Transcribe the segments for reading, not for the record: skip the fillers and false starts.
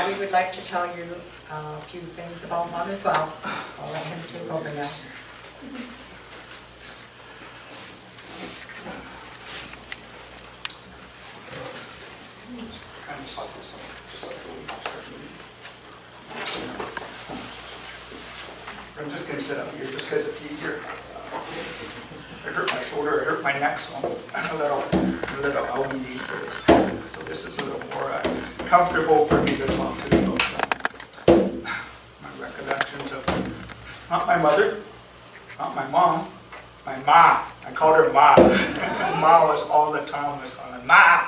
Robbie would like to tell you a few things about Mom as well. I'll let him take over now. Kind of slide this up, just like the way I'm just going to sit up here just because it's easier. I hurt my shoulder, I hurt my neck, so I'm a little out these days. So this is a little more comfortable for me to talk to you about my recollections of not my mother, not my mom, my ma. I called her Ma. Ma was all the time was calling her Ma.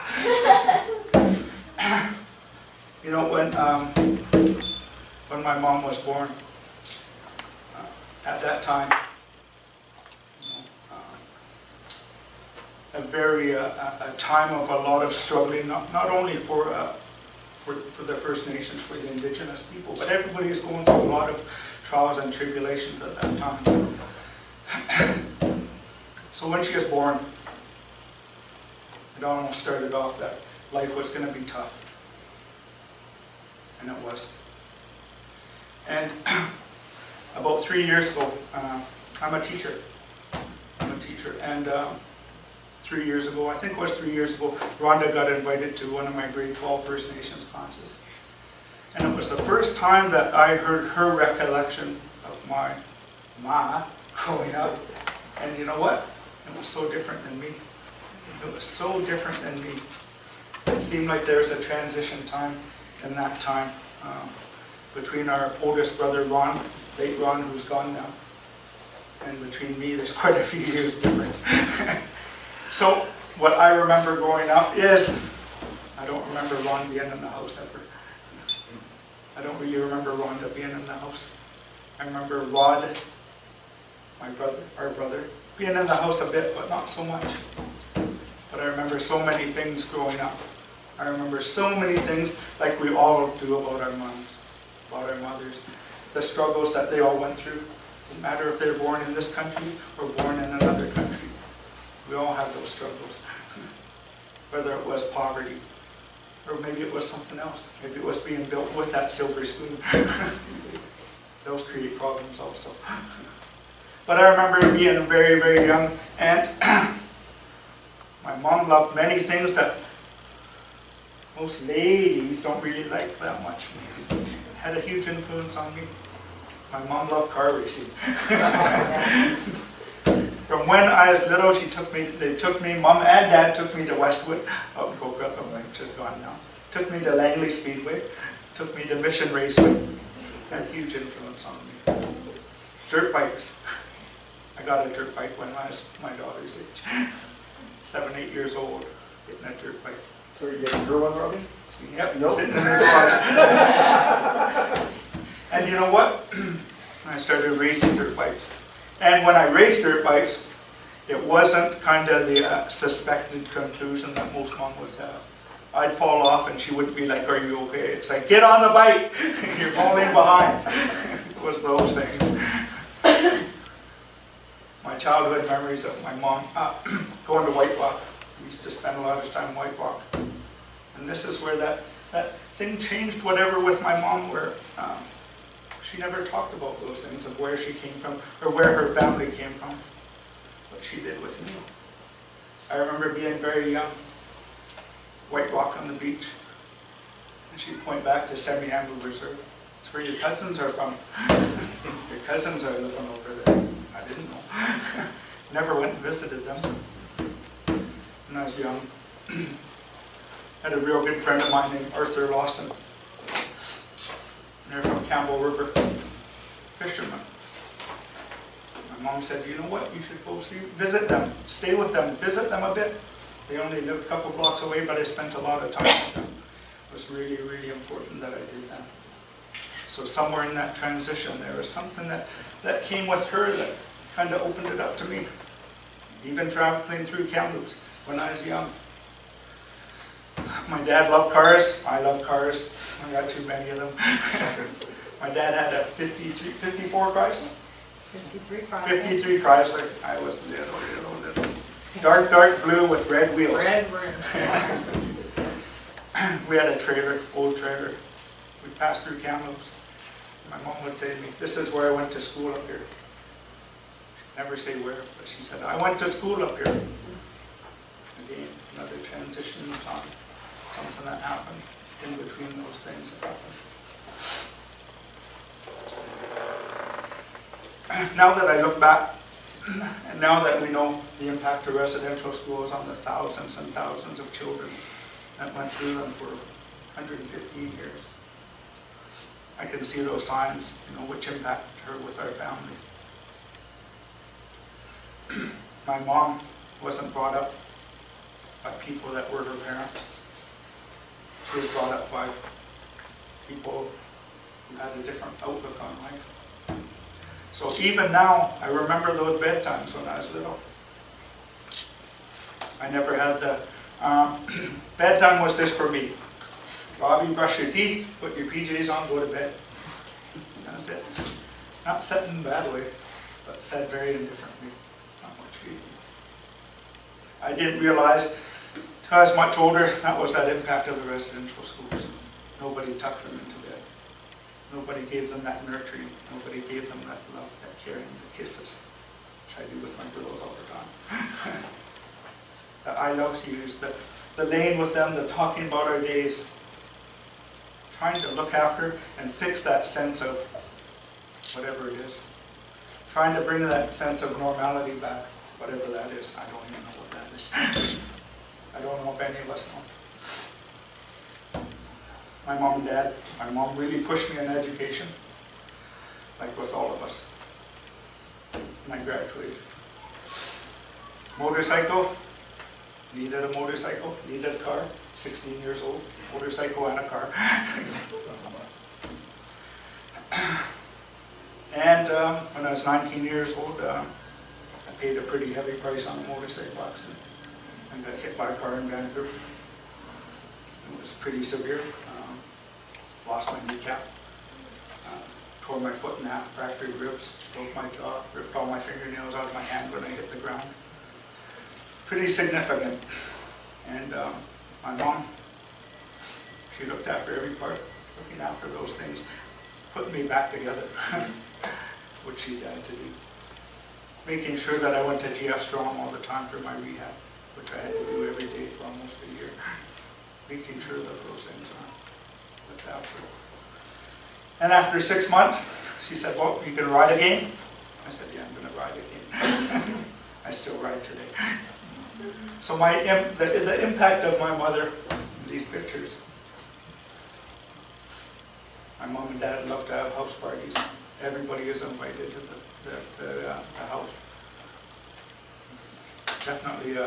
You know, when my mom was born, at that time, a time of a lot of struggling, not only for the First Nations, for the Indigenous people, but everybody is going through a lot of trials and tribulations at that time. So when she was born, it almost started off that life was going to be tough. And it was. And about 3 years ago, I'm a teacher. And 3 years ago, I think it was 3 years ago, Rhonda got invited to one of my grade 12 First Nations classes. And it was the first time that I heard her recollection of my ma growing up. And you know what? It was so different than me. It was so different than me. It seemed like there was a transition time in that time between our oldest brother Ron, late Ron, who's gone now, and between me there's quite a few years difference. So what I remember growing up is, I don't remember Ron being in the house ever. I don't really remember Rhonda being in the house. I remember Rod, our brother, being in the house a bit, but not so much. But I remember so many things growing up. I remember so many things like we all do about our moms, about our mothers. The struggles that they all went through. No matter if they're born in this country or born in another country. We all have those struggles. Whether it was poverty, or maybe it was something else. Maybe it was being built with that silver spoon. Those create problems also. But I remember being very, very young, and my mom loved many things that most ladies don't really like that much. It had a huge influence on me. My mom loved car racing. From when I was little, Mom and Dad took me to Westwood, out in Coca, which is gone now. Took me to Langley Speedway, took me to Mission Raceway. Had a huge influence on me. Dirt bikes. I got a dirt bike when I was my daughter's age. 7, 8 years old, getting a dirt bike. So you're getting her one, Robbie? Yep, Nope. sitting in her car. And you know what? I started racing dirt bikes. And when I raced dirt bikes, it wasn't kind of the suspected conclusion that most moms would have. I'd fall off and she would be like, "Are you okay?" It's like, "Get on the bike! You're falling behind." It was those things. My childhood memories of my mom going to White Rock. We used to spend a lot of time in White Rock. And this is where that thing changed whatever with my mom, where she never talked about those things of where she came from or where her family came from. But she did with me. I remember being very young, White Rock on the beach, and she'd point back to Semi-Ambu Reserve. It's where your cousins are from. Your cousins are living over there. I didn't know. Never went and visited them when I was young. Had a real good friend of mine named Arthur Lawson. They're from Campbell River, fishermen. My mom said, "You know what, you should go visit them, stay with them, visit them a bit." They only lived a couple blocks away, but I spent a lot of time with them. It was really, really important that I did that. So somewhere in that transition, there was something that came with her that kind of opened it up to me. Even traveling through Kamloops when I was young. My dad loved cars. I love cars. I got too many of them. My dad had a 54 Chrysler? 53 Chrysler. 53 Chrysler. I was little. Dark blue with red wheels. Red rims. We had a trailer, old trailer. we passed through Kamloops. My mom would say to me, "This is where I went to school up here." She'd never say where, but she said, "I went to school up here." Again, another transition in time, something that happened in between those things that happened. Now that I look back, and now that we know the impact of residential schools on the thousands and thousands of children that went through them for 115 years, I can see those signs, which impacted her with our family. My mom wasn't brought up by people that were her parents. She was brought up by people who had a different outlook on life. So even now, I remember those bedtimes when I was little. I never had the, bedtime was this for me. Robbie, brush your teeth, put your PJs on, go to bed. That was it. Not said in a bad way, but said very indifferently. Not much feeling. I didn't realize, until I was much older, that was that impact of the residential schools. Nobody tucked them into bed. Nobody gave them that nurturing. Nobody gave them that love, that caring, the kisses, which I do with my girls all the time. The I love yous, the laying with them, the talking about our days, trying to look after and fix that sense of whatever it is. Trying to bring that sense of normality back, whatever that is. I don't even know what that is. I don't know if any of us know. My mom and dad, my mom really pushed me in education, like with all of us. And I graduated. Motorcycle, needed a motorcycle, needed a car, 16 years old, motorcycle and a car. And when I was 19 years old, I paid a pretty heavy price on a motorcycle accident and got hit by a car in Vancouver. It was pretty severe. Lost my kneecap, tore my foot in half, fractured ribs, broke my jaw, ripped all my fingernails out of my hand when I hit the ground. Pretty significant. And my mom, she looked after every part, looking after those things, putting me back together, which she had to do. Making sure that I went to GF Strong all the time for my rehab, which I had to do every day for almost a year. Making sure that those things are looked after. And after 6 months, she said, "Well, you can ride again?" I said, "Yeah, I'm going to ride again." I still ride today. So the impact of my mother, these pictures. My mom and dad love to have house parties. Everybody is invited to the house. Definitely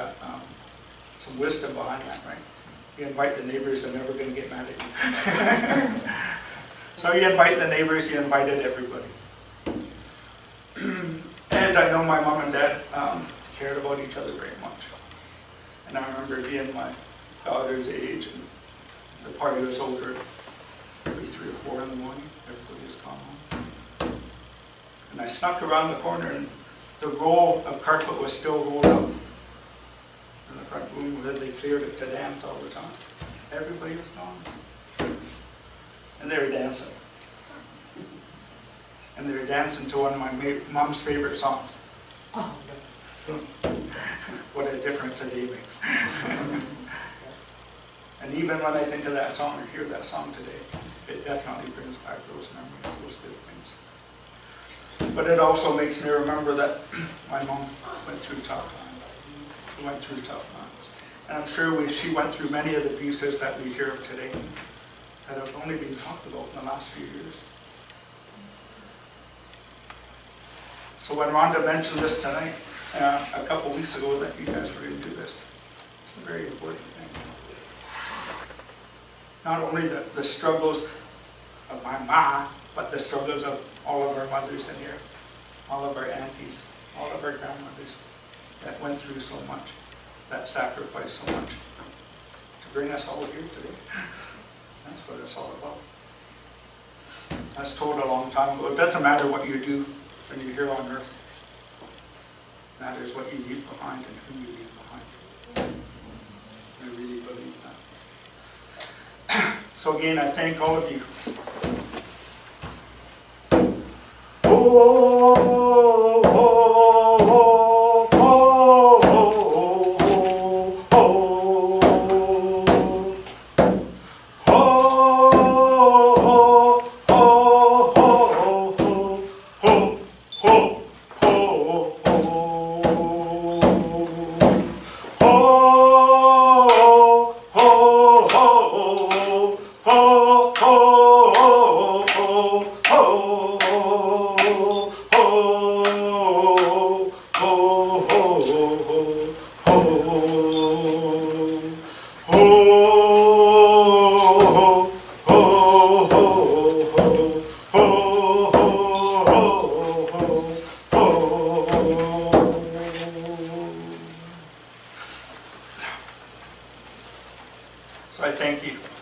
some wisdom behind that, right? You invite the neighbors, they're never going to get mad at you. So you invite the neighbors, you invited everybody. And I know my mom and dad cared about each other very much. And I remember being my daughter's age, and the party was over maybe 3 or 4 in the morning. Everybody was gone home. And I snuck around the corner, and the roll of carpet was still rolled up in the front room where they cleared it to dance all the time. Everybody was gone. And they were dancing. And they were dancing to one of my mom's favorite songs. Oh, What a difference a day makes. And even when I think of that song or hear that song today, it definitely brings back those memories, those good things. But it also makes me remember that my mom went through tough times. She went through tough times. And I'm sure she went through many of the abuses that we hear of today that have only been talked about in the last few years. So when Rhonda mentioned this tonight, a couple weeks ago, that you guys were going to do this, it's a very important thing. Not only the struggles of my ma, but the struggles of all of our mothers in here, all of our aunties, all of our grandmothers that went through so much, that sacrificed so much to bring us all here today. That's what it's all about. I was told a long time ago, it doesn't matter what you do when you're here on earth. It matters what you leave behind and who you leave behind. I really believe that. So again, I thank all of you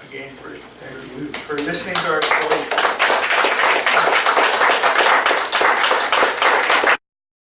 again for listening to our story.